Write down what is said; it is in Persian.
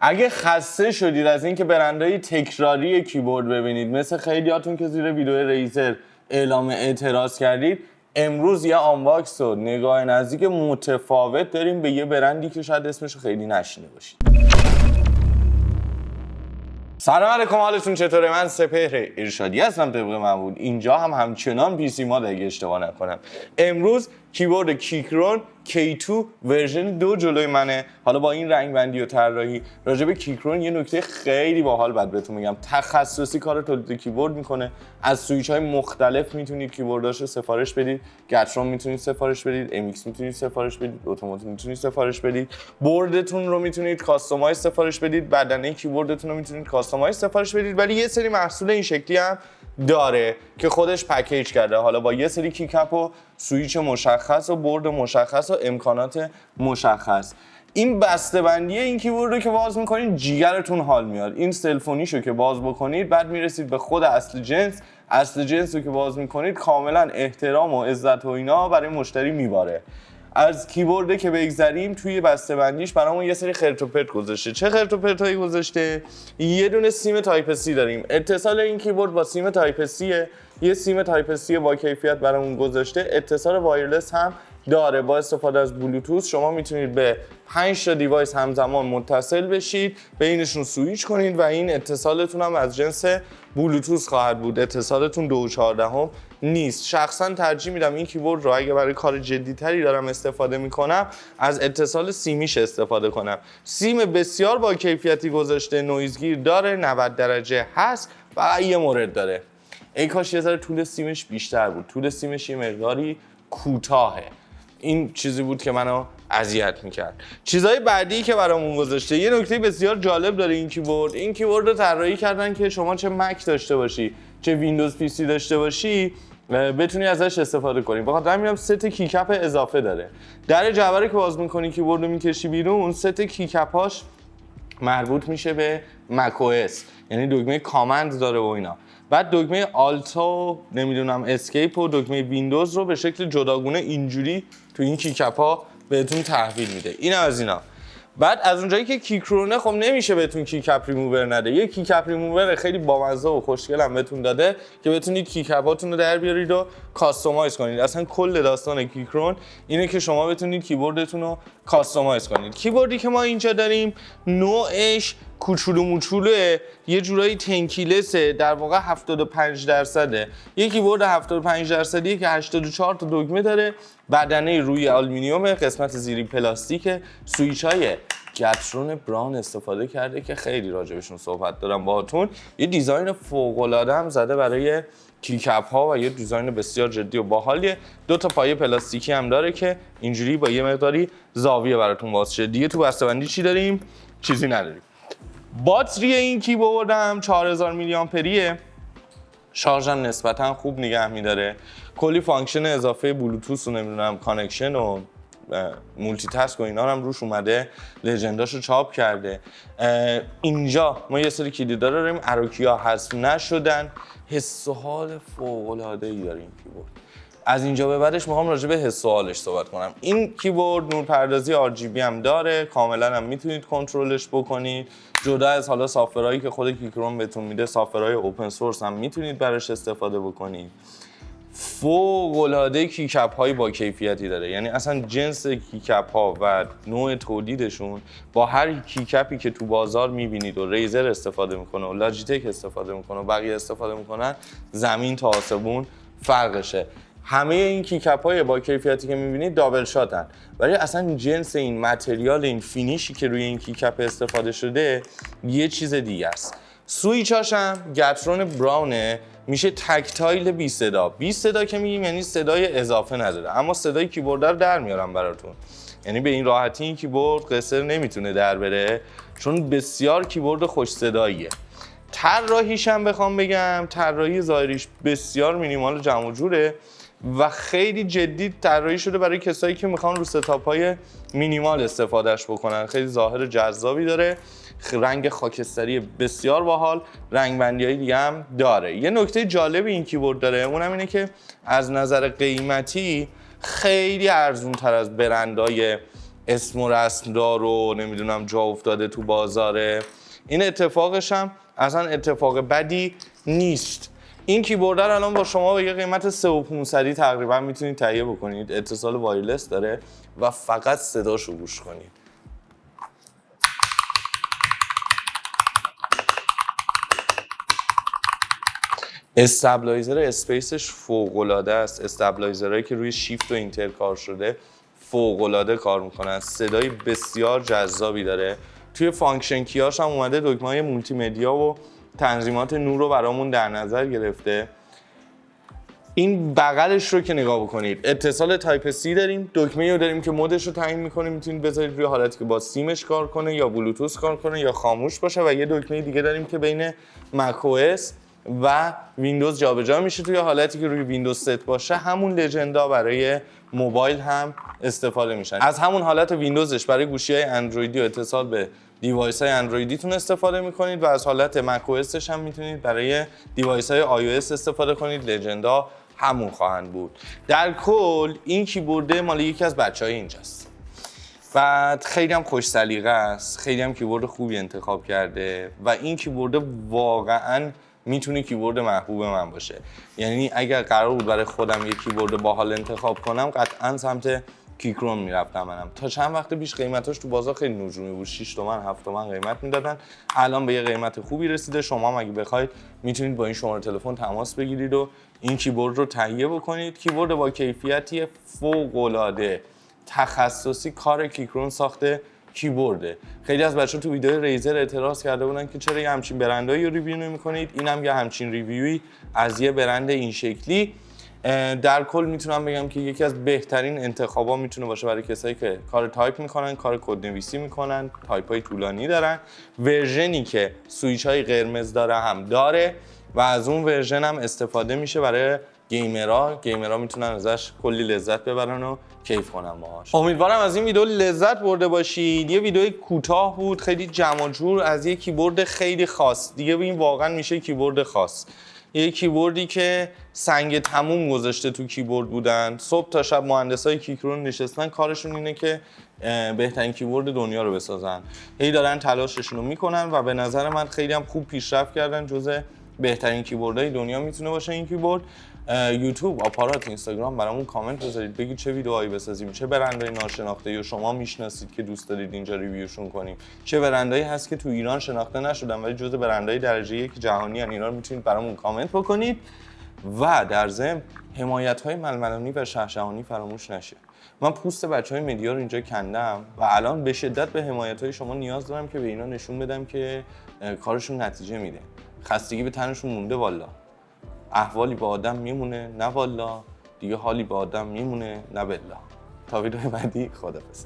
اگه خسته شدید از اینکه برندهای تکراری کیبورد ببینید مثل خیلیاتون که زیر ویدیو ریزر اعلام اعتراض کردید، امروز یه آنباکس و نگاه نزدیک متفاوت داریم به یه برندی که شاید اسمش خیلی نشینده باشید. سلام علیکم، حالتون چطوره؟ من سپهر ارشادی هستم طبق معمول. اینجا هم همچنان پی سی ماد اگه اشتباه نکنم. امروز کیبورد کیکرون K2 ورژن 2 جلوی منه. حالا با این رنگ بندی و طراحی راجع به کیکرون یه نکته خیلی باحال بعد بهتون میگم. تخصصی کار تولید کیبورد میکنه. از سویچ های مختلف میتونید کیبورداشو سفارش بدید. گترون میتونید سفارش بدید، MX میتونید سفارش بدید، اتومات میتونید سفارش بدید. بوردتون رو میتونید کاستومایز سفارش بدید. بدنه کیبوردتون رو میتونید کاستومایز سفارش بدید. ولی یه سری محصول این شکلی هم داره که خودش پکیج کرده، حالا با یه سری کیکاپ و سویچ مشخص و بورد مشخص و امکانات مشخص. این بسته‌بندی این کیبورد رو که باز میکنید جیگرتون حال میاد. این سلفونیشو که باز بکنید بعد میرسید به خود اصل جنس رو که باز میکنید کاملا احترام و عزت و اینا برای مشتری میباره. از کیبورد که بگذریم، توی بسته‌بندیش برامون یه سری خرت و پرت گذاشته. چه خرت و پرتایی گذاشته؟ یه دونه سیم تایپ سی داریم. اتصال این کیبورد با سیم تایپ سیه. یه سیم تایپ سی با کیفیت برامون گذاشته. اتصال وایرلس هم داره. با استفاده از بلوتوث شما میتونید به 5 تا دیوایس همزمان متصل بشید، بینشون سوئیچ کنید و این اتصالتون هم از جنس بلوتوث خواهد بود. اتصالتون 2.14 نیست. شخصا ترجیح میدم این کیبورد رو اگه برای کار جدی‌تری دارم استفاده میکنم از اتصال سیمیش استفاده کنم. سیم بسیار با کیفیتی گذاشته، نویزگیر داره، 90 درجه هست و یه مورد داره. ای کاش یه ذره طول سیمش بیشتر بود. طول سیمش یه مقداری کوتاهه. این چیزی بود که منو اذیت میکرد. چیزهای بعدی که برامون گذاشته، یه نکته بسیار جالب داره این کیبورد. این کیبورد رو طراحی کردن که شما چه مک داشته باشی چه ویندوز پی سی داشته باشی بتونی ازش استفاده کنی. بخاطر همین هم ست کیکاپ اضافه داره. در جعبه که باز میکنی کیبورد رو میکشی بیرون، ست کیکاپاش مربوط میشه به مک او اس، یعنی دکمه کامند داره و اینا. بعد دکمه آلتو، نمیدونم اسکیپ و دکمه ویندوز رو به شکل جداگونه اینجوری تو این کیکاپا بهتون تحویل میده. این از اینا. بعد از اونجایی که کیکرونه، خب نمیشه بهتون کیکاپ ریموور نده. یه کیکاپ ریموور خیلی بامزه و خوشگل هم بهتون داده که بتونید کیکاپاتون رو در بیارید و کاستومایز کنید. اصلا کل داستان کیکرون اینه که شما بتونید کیبوردتون رو کاستومایز کنید. کیبوردی که ما اینجا داریم نوعش کوچولو موچولوه، یه جورایی تنکیلسه، در واقع 75%. یه کیبورد 75%یه که 84 تا دکمه داره، بدنه روی آلومینیوم، قسمت زیری پلاستیکه، سویچ‌های گترون براون استفاده کرده که خیلی راجبشون صحبت دارم باهاتون. یه دیزاین فوق‌العاده هم زده برای کیکاپ ها و یه دیزاین بسیار جدی و باحالیه. 2 تا پایه پلاستیکی هم داره که اینجوری با یه مقداری زاویه براتون باز شه. دیگه تو بسته‌بندی چی داریم؟ چیزی نداریم. باتری این کیبورد هم 4000 میلی آمپریه. شارژ هم نسبتا خوب نگه می‌داره. کلی فانکشن اضافه بلوتوث و نمیدونم کانکشن و مولتی تاسک و اینا هم روش اومده. لژنداشو چاپ کرده. اینجا ما یه سری کلیدا داریم، اروکیا حذف نشدن. حس و حال فوق‌العاده‌ای داره این کیبورد. از اینجا به بعدش میخوام راجع به حس و حالش صحبت کنم. این کیبورد نورپردازی RGB هم داره، کاملا هم میتونید کنترلش بکنید. جدا از حالا سافرهایی که خود کیکرون بهتون میده، سافرهای اوپن سورس هم میتونید براش استفاده بکنید. فوق‌العاده کیکاپ های با کیفیتی داره، یعنی اصلا جنس کیکاپ ها و نوع تولیدشون با هر کیکاپی که تو بازار میبینید و ریزر استفاده میکنه و لاجیتک استفاده میکنه و بقیه استفاده میکنن، زمین تا آسمون فرقشه. همه این کیکاپ های با کیفیتی که میبینید دابل شاتن، ولی اصلا جنس این متریال، این فینیشی که روی این کیکاپ استفاده شده یه چیز دیگه است. سویچاش هم گترون براونه، میشه تکتایل بی صدا. بی صدا که میگیم یعنی صدای اضافه نداره، اما صدای کیبورد رو در میارم براتون. یعنی به این راحتی این کیبورد قصر نمیتونه در بره، چون بسیار کیبورد خوش صداییه. طراحیش هم بخوام بگم، طراحی ظاهریش بسیار مینیمال و جمع و جوره و خیلی جدی طراحی شده برای کسایی که میخوان رو ستاپ‌های مینیمال استفادهش بکنن. خیلی ظاهر جذابی داره، رنگ خاکستری بسیار باحال، رنگ بندی‌های دیگه هم داره. یه نکته جالب این کیبورد داره، اونم اینه که از نظر قیمتی خیلی ارزان‌تر از برندهای اسم و رسم دار و نمیدونم جا افتاده تو بازاره. این اتفاقش هم اصلا اتفاق بدی نیست. این کیبورد رو الان با شما به یه قیمت 3500 تقریبا میتونید تهیه بکنید. اتصال وایرلس داره و فقط صداشو گوش کنید. استابلایزر اسپیسش فوق‌العاده است. استابلایزرهایی که روی شیفت و اینتر کار شده فوق‌العاده کار میکنن. صدای بسیار جذابی داره. توی فانکشن کیاش هم اومده دکمه‌های مولتی مدیا و تنظیمات نور رو برامون در نظر گرفته. این بغلش رو که نگاه بکنید، اتصال تایپ سی داریم، دکمه‌ای رو داریم که مودش رو تعیین می‌کنیم، میتونید بذارید روی حالتی که با سیمش کار کنه یا بلوتوث کار کنه یا خاموش باشه، و یه دکمه دیگه داریم که بین مک او اس و ویندوز جابجا میشه توی حالتی که روی ویندوز 7 باشه. همون لژندا برای موبایل هم استفاده میشن. از همون حالت ویندوزش برای گوشی‌های اندرویدی و اتصال به دیوایس‌های اندرویدیتون استفاده می‌کنید و از حالت مک او اسش هم میتونید برای دیوایس‌های آی او اس استفاده کنید. لژندا همون خواهند بود. در کل این کیبورد مال یکی از بچه‌های اینجاست و خیلی هم خوش سلیقه است. خیلی هم کیبورد خوبی انتخاب کرده و این کیبورد واقعاً میتونه کیبورد محبوب من باشه. یعنی اگر قرار بود برای خودم یک کیبورد باحال انتخاب کنم قطعاً سمت کیکرون میرفتم. منم تا چند وقت پیش قیمتاش تو بازار خیلی نجومی بود، 6 تومن 7 تومن قیمت میدادن. الان به یه قیمت خوبی رسیده. شما هم اگه بخواید میتونید با این شماره تلفن تماس بگیرید و این کیبورد رو تهیه بکنید. کیبورد با کیفیتی فوق‌العاده تخصصی کار کیکرون ساخته کیبورده. خیلی از بچه‌ها تو ویدیو ریزر اعتراض کرده بودن که چرا یه همچین برندایی رو ریویو نمی‌کنید. اینم یه همچین ریویوی از یه برند این شکلی. در کل میتونم بگم که یکی از بهترین انتخابا میتونه باشه برای کسایی که کار تایپ میکنن، کار کدنویسی میکنن، تایپای طولانی دارن. ورژنی که سویچ های قرمز داره هم داره و از اون ورژن هم استفاده میشه برای گیمرها میتونن ازش کلی لذت ببرن و کیف کنن باهاش. امیدوارم از این ویدیو لذت برده باشید. یه ویدیو کوتاه بود، خیلی جمع جور از یه کیبورد خیلی خاص. دیگه این واقعا میشه کیبورد خاص. یه کیبوردی که سنگ تموم گذاشته تو کیبورد بودن. صبح تا شب مهندسای کیکرون نشستن، کارشون اینه که بهترین کیبورد دنیا رو بسازن. هی دارن تلاششون رو میکنن و به نظر من خیلی هم خوب پیشرفت کردن. جزء بهترین کیبوردهای دنیا میتونه باشه این کیبورد. یوتیوب، آپارات، اینستاگرام برامون کامنت بذارید، بگید چه ویدیوهایی بسازیم، چه برندهای ناشناخته یا شما میشناسید که دوست دارید اینجا ریویوشون کنیم، چه برندهایی هست که تو ایران شناخته نشدن ولی جزء برندهای درجه یک جهانی ان. اینا رو میتونید برامون کامنت بکنید و در ضمن حمایت‌های ململانی و شهشهانی فراموش نشه. من پوست بچهای مدیا رو اینجا کندم و الان به شدت به حمایت‌های شما نیاز دارم که به اینا نشون بدم که کارشون نتیجه میده. خستگی به تنشون مونده والا. احوالی با آدم میمونه نه والا، دیگه حالی با آدم میمونه نه بالله. تا ویدیو بعدی، خداحافظ.